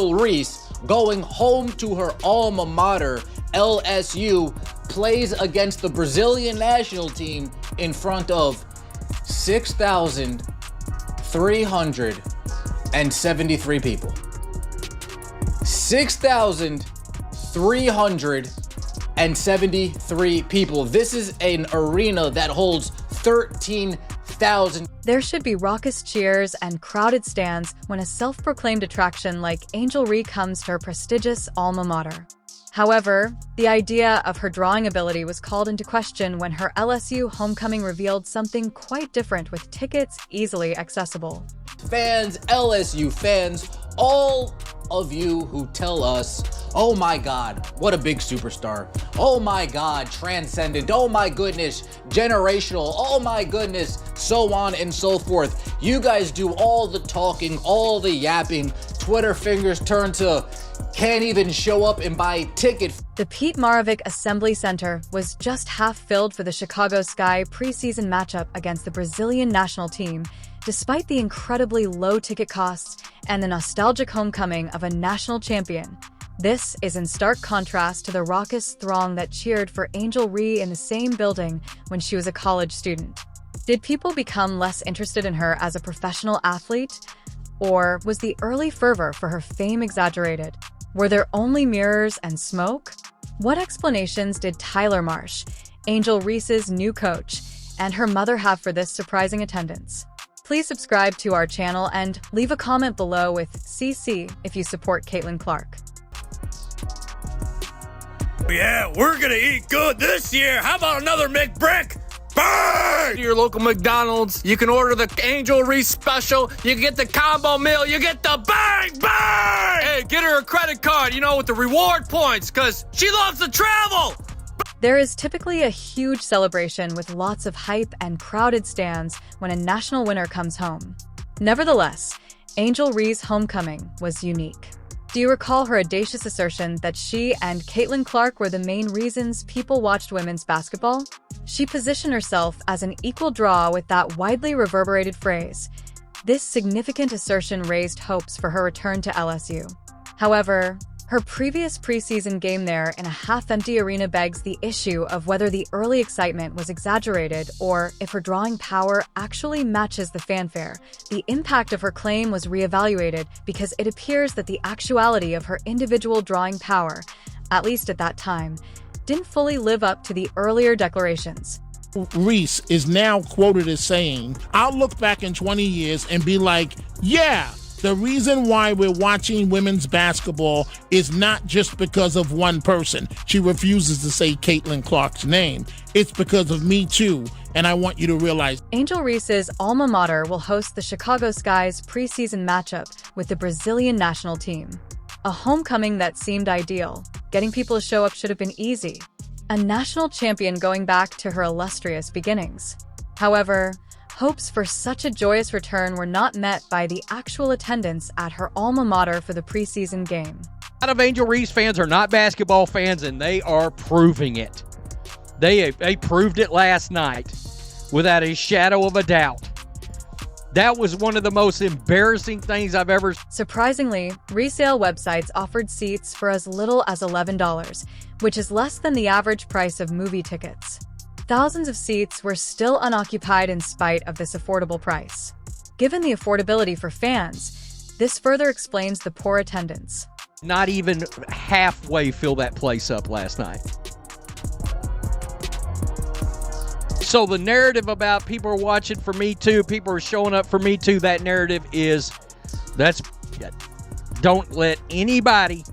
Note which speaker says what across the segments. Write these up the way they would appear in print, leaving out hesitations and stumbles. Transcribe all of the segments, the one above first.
Speaker 1: Angel Reese, going home to her alma mater, LSU, plays against the Brazilian national team in front of 6,373 people. 6,373 people. This is an arena that holds 13,000.
Speaker 2: There should be raucous cheers and crowded stands when a self-proclaimed attraction like Angel Reese comes to her prestigious alma mater. However, the idea of her drawing ability was called into question when her LSU homecoming revealed something quite different with tickets easily accessible.
Speaker 1: Fans, LSU fans, all of you who tell us, oh my God, what a big superstar. Oh my God, transcendent. Oh my goodness, generational. Oh my goodness, so on and so forth. You guys do all the talking, all the yapping. Twitter fingers turn to can't even show up and buy tickets.
Speaker 2: The Pete Maravich Assembly Center was just half filled for the Chicago Sky preseason matchup against the Brazilian national team, despite the incredibly low ticket costs and the nostalgic homecoming of a national champion. This is in stark contrast to the raucous throng that cheered for Angel Reese in the same building when she was a college student. Did people become less interested in her as a professional athlete? Or was the early fervor for her fame exaggerated? Were there only mirrors and smoke? What explanations did Tyler Marsh, Angel Reese's new coach, and her mother have for this surprising attendance? Please subscribe to our channel and leave a comment below with CC if you support Caitlin Clark.
Speaker 3: Yeah, we're gonna eat good this year. How about another McBrick? Bang! To your local McDonald's, you can order the Angel Reese special, you get the combo meal, you get the bang bang! Hey, get her a credit card, with the reward points, because she loves to travel!
Speaker 2: There is typically a huge celebration with lots of hype and crowded stands when a national winner comes home. Nevertheless, Angel Reese's homecoming was unique. Do you recall her audacious assertion that she and Caitlin Clark were the main reasons people watched women's basketball? She positioned herself as an equal draw with that widely reverberated phrase. This significant assertion raised hopes for her return to LSU. However, her previous preseason game there in a half-empty arena begs the issue of whether the early excitement was exaggerated or if her drawing power actually matches the fanfare. The impact of her claim was reevaluated because it appears that the actuality of her individual drawing power, at least at that time, didn't fully live up to the earlier declarations.
Speaker 4: Reese is now quoted as saying, "I'll look back in 20 years and be like, yeah, the reason why we're watching women's basketball is not just because of one person." She refuses to say Caitlin Clark's name. "It's because of me too, and I want you to realize."
Speaker 2: Angel Reese's alma mater will host the Chicago Sky's preseason matchup with the Brazilian national team. A homecoming that seemed ideal. Getting people to show up should have been easy. A national champion going back to her illustrious beginnings. However, hopes for such a joyous return were not met by the actual attendance at her alma mater for the preseason game.
Speaker 5: A lot of Angel Reese fans are not basketball fans, and they are proving it. They proved it last night without a shadow of a doubt. That was one of the most embarrassing things I've ever seen.
Speaker 2: Surprisingly, resale websites offered seats for as little as $11, which is less than the average price of movie tickets. Thousands of seats were still unoccupied in spite of this affordable price. Given the affordability for fans, this further explains the poor attendance.
Speaker 5: Not even halfway fill that place up last night. So the narrative about people are watching for Me Too, people are showing up for Me Too, that narrative is, don't let anybody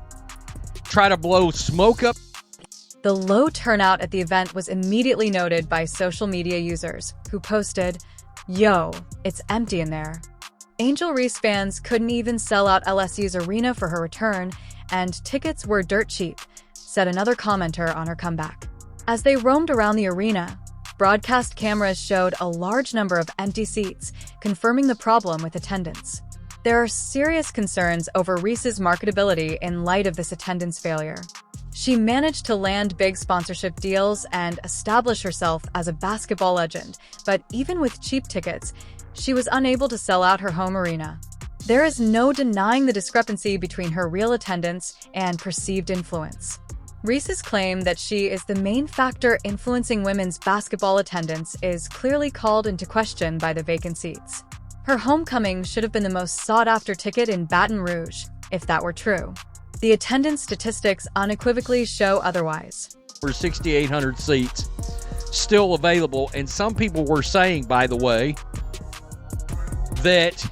Speaker 5: try to blow smoke up.
Speaker 2: The low turnout at the event was immediately noted by social media users, who posted, "Yo, it's empty in there." Angel Reese fans couldn't even sell out LSU's arena for her return, and tickets were dirt cheap, said another commenter on her comeback. As they roamed around the arena, broadcast cameras showed a large number of empty seats, confirming the problem with attendance. There are serious concerns over Reese's marketability in light of this attendance failure. She managed to land big sponsorship deals and establish herself as a basketball legend, but even with cheap tickets, she was unable to sell out her home arena. There is no denying the discrepancy between her real attendance and perceived influence. Reese's claim that she is the main factor influencing women's basketball attendance is clearly called into question by the vacant seats. Her homecoming should have been the most sought-after ticket in Baton Rouge, if that were true. The attendance statistics unequivocally show otherwise.
Speaker 5: For 6,800 seats still available, and some people were saying, by the way, that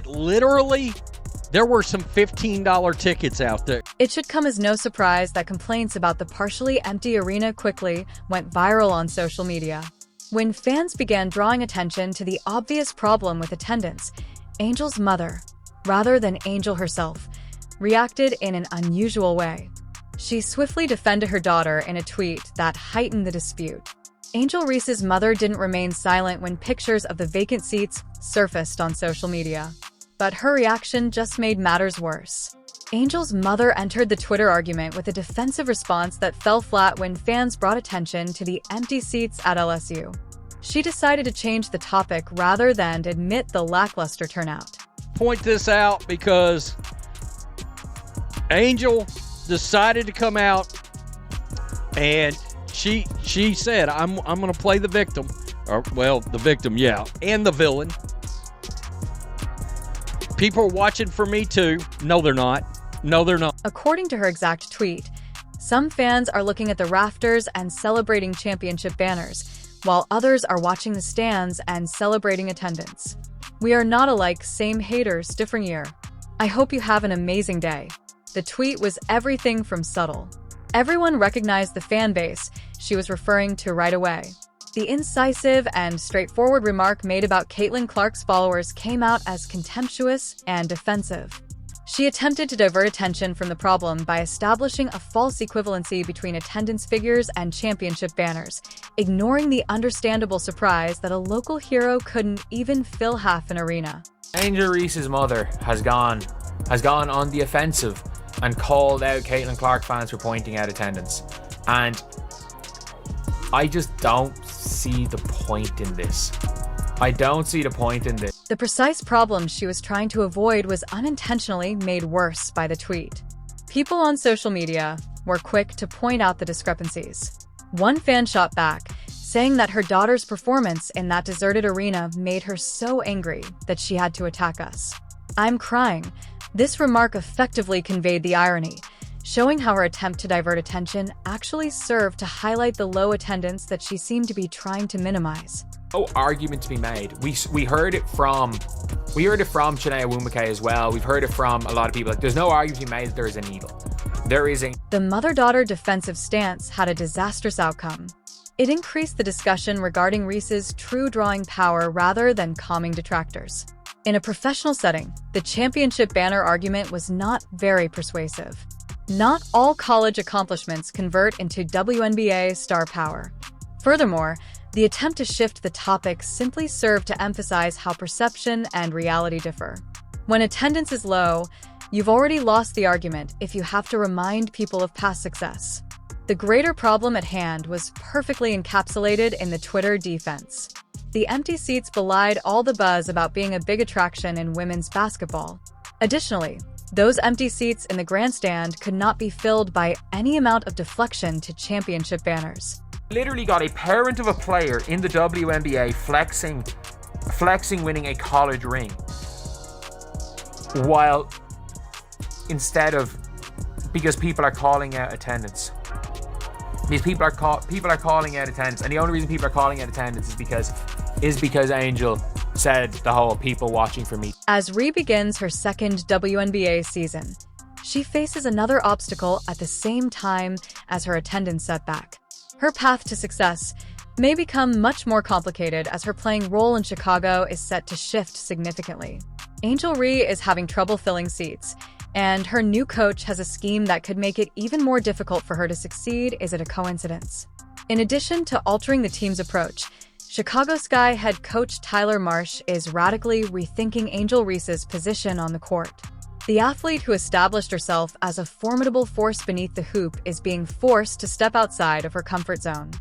Speaker 5: literally there were some $15 tickets out there.
Speaker 2: It should come as no surprise that complaints about the partially empty arena quickly went viral on social media. When fans began drawing attention to the obvious problem with attendance, Angel's mother, rather than Angel herself, reacted in an unusual way. She swiftly defended her daughter in a tweet that heightened the dispute. Angel Reese's mother didn't remain silent when pictures of the vacant seats surfaced on social media. But her reaction just made matters worse. Angel's mother entered the Twitter argument with a defensive response that fell flat when fans brought attention to the empty seats at LSU. She decided to change the topic rather than admit the lackluster turnout.
Speaker 5: Point this out because Angel decided to come out and she said, I'm going to play the victim. Or, well, the victim, yeah, and the villain. People are watching for me too. No, they're not. No, they're not.
Speaker 2: According to her exact tweet, some fans are looking at the rafters and celebrating championship banners, while others are watching the stands and celebrating attendance. We are not alike, same haters, different year. I hope you have an amazing day. The tweet was everything from subtle. Everyone recognized the fan base she was referring to right away. The incisive and straightforward remark made about Caitlin Clark's followers came out as contemptuous and defensive. She attempted to divert attention from the problem by establishing a false equivalency between attendance figures and championship banners, ignoring the understandable surprise that a local hero couldn't even fill half an arena.
Speaker 6: Angel Reese's mother has gone on the offensive and called out Caitlin Clark fans for pointing out attendance. And I just don't see the point in this. I don't see the point in this.
Speaker 2: The precise problem she was trying to avoid was unintentionally made worse by the tweet. People on social media were quick to point out the discrepancies. One fan shot back, saying that her daughter's performance in that deserted arena made her so angry that she had to attack us. I'm crying. This remark effectively conveyed the irony, showing how her attempt to divert attention actually served to highlight the low attendance that she seemed to be trying to minimize.
Speaker 6: No argument to be made. We heard it from Shania Wumake as well. We've heard it from a lot of people. Like, there's no argument to be made that there is a needle. There is a...
Speaker 2: The mother-daughter defensive stance had a disastrous outcome. It increased the discussion regarding Reese's true drawing power rather than calming detractors. In a professional setting, the championship banner argument was not very persuasive. Not all college accomplishments convert into WNBA star power. Furthermore, the attempt to shift the topic simply served to emphasize how perception and reality differ. When attendance is low, you've already lost the argument if you have to remind people of past success. The greater problem at hand was perfectly encapsulated in the Twitter defense. The empty seats belied all the buzz about being a big attraction in women's basketball. Additionally, those empty seats in the grandstand could not be filled by any amount of deflection to championship banners.
Speaker 6: Literally got a parent of a player in the WNBA flexing winning a college ring, while instead of, because people are calling out attendance. These people are calling out attendance, and the only reason people are calling out attendance is because Angel said the whole people watching for me.
Speaker 2: As Ree begins her second WNBA season, she faces another obstacle at the same time as her attendance setback. Her path to success may become much more complicated as her playing role in Chicago is set to shift significantly. Angel Reese is having trouble filling seats, and her new coach has a scheme that could make it even more difficult for her to succeed. Is it a coincidence? In addition to altering the team's approach, Chicago Sky head coach Tyler Marsh is radically rethinking Angel Reese's position on the court. The athlete who established herself as a formidable force beneath the hoop is being forced to step outside of her comfort zone.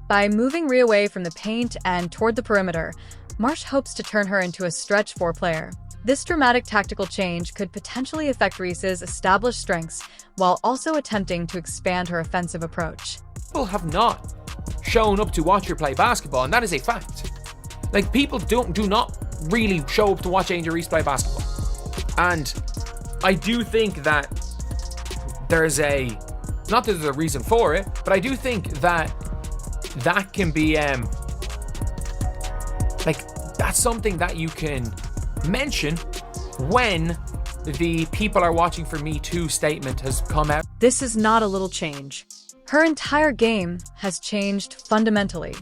Speaker 2: By moving Rhea away from the paint and toward the perimeter, Marsh hopes to turn her into a stretch four player. This dramatic tactical change could potentially affect Reese's established strengths while also attempting to expand her offensive approach.
Speaker 6: People have not shown up to watch her play basketball, and that is a fact. Like, people do not really show up to watch Angel Reese play basketball. And I do think that there's not that there's a reason for it, but I do think that can be that's something that you can mention when the people are watching for Me Too statement has come out.
Speaker 2: This is not a little change. Her entire game has changed fundamentally.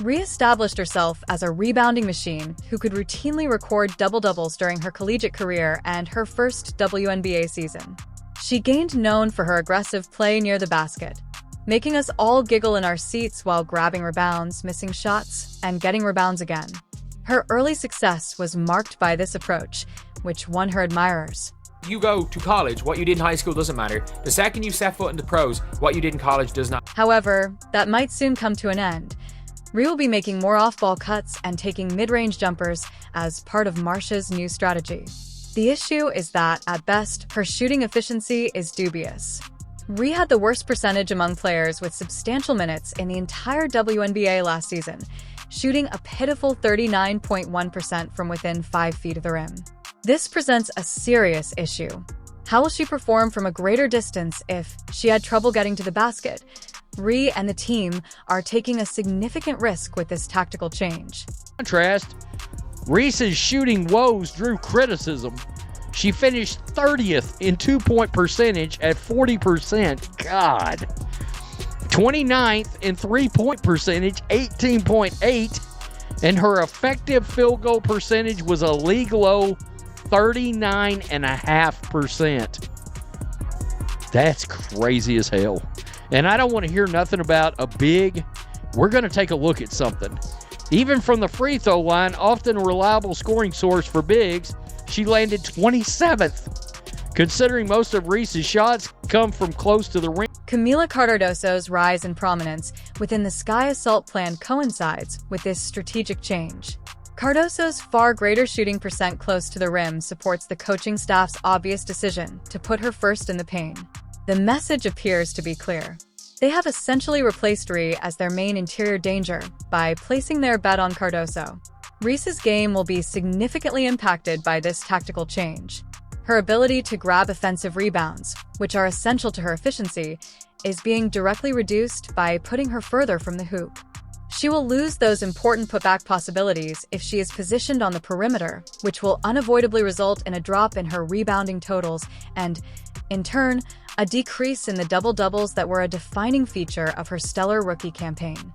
Speaker 2: Re-established herself as a rebounding machine who could routinely record double-doubles during her collegiate career and her first WNBA season. She gained known for her aggressive play near the basket, making us all giggle in our seats while grabbing rebounds, missing shots, and getting rebounds again. Her early success was marked by this approach, which won her admirers.
Speaker 6: You go to college, what you did in high school doesn't matter. The second you set foot in the pros, what you did in college does not.
Speaker 2: However, that might soon come to an end. Rhea will be making more off-ball cuts and taking mid-range jumpers as part of Marsh's new strategy. The issue is that, at best, her shooting efficiency is dubious. Rhea had the worst percentage among players with substantial minutes in the entire WNBA last season, shooting a pitiful 39.1% from within 5 feet of the rim. This presents a serious issue. How will she perform from a greater distance if she had trouble getting to the basket? Rhea and the team are taking a significant risk with this tactical change.
Speaker 5: In contrast, Reese's shooting woes drew criticism. She finished 30th in two-point percentage at 40%. God. 29th in three-point percentage, 18.8, and her effective field goal percentage was a league low 39.5%. That's crazy as hell. And I don't want to hear nothing about a big. We're going to take a look at something. Even from the free throw line, often a reliable scoring source for bigs, she landed 27th. Considering most of Reese's shots come from close to the rim.
Speaker 2: Camila Cardoso's rise in prominence within the Sky Assault plan coincides with this strategic change. Cardoso's far greater shooting percent close to the rim supports the coaching staff's obvious decision to put her first in the paint. The message appears to be clear. They have essentially replaced Rhea as their main interior danger by placing their bet on Cardoso. Reese's game will be significantly impacted by this tactical change. Her ability to grab offensive rebounds, which are essential to her efficiency, is being directly reduced by putting her further from the hoop. She will lose those important putback possibilities if she is positioned on the perimeter, which will unavoidably result in a drop in her rebounding totals and, in turn, a decrease in the double-doubles that were a defining feature of her stellar rookie campaign.